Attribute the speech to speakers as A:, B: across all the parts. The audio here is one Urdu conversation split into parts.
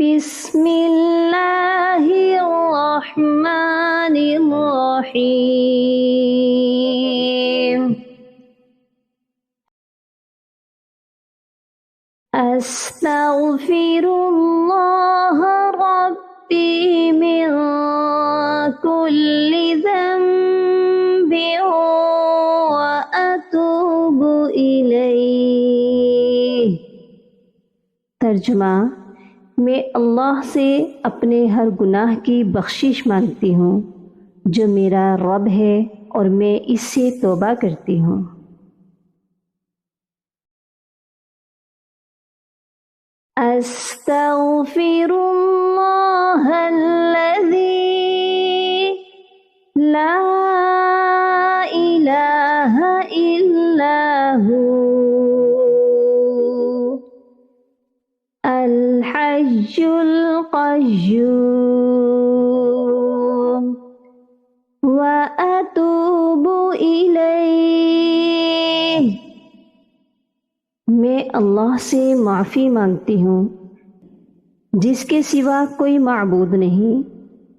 A: بسم اللہ الرحمن الرحیم استغفر اللہ ربی من کل ذنب واتوب الیہ۔ ترجمہ: میں اللہ سے اپنے ہر گناہ کی بخشش مانگتی ہوں جو میرا رب ہے، اور میں اس سے توبہ کرتی ہوں۔ استغفر اللہ الذی لا الہ الا ہو الحی القیوم واتوب الیہ۔ میں اللہ سے معافی مانگتی ہوں جس کے سوا کوئی معبود نہیں،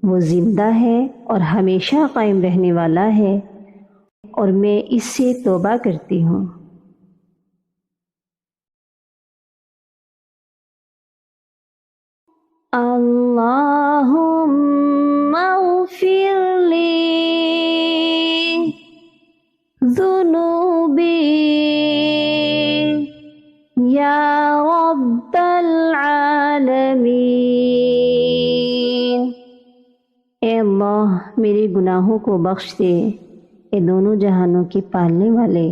A: وہ زندہ ہے اور ہمیشہ قائم رہنے والا ہے، اور میں اس سے توبہ کرتی ہوں۔ اللہم اغفر لی ذنوبی یا رب العالمین۔ اے اللہ، میرے گناہوں کو بخش دے، اے دونوں جہانوں کے پالنے والے۔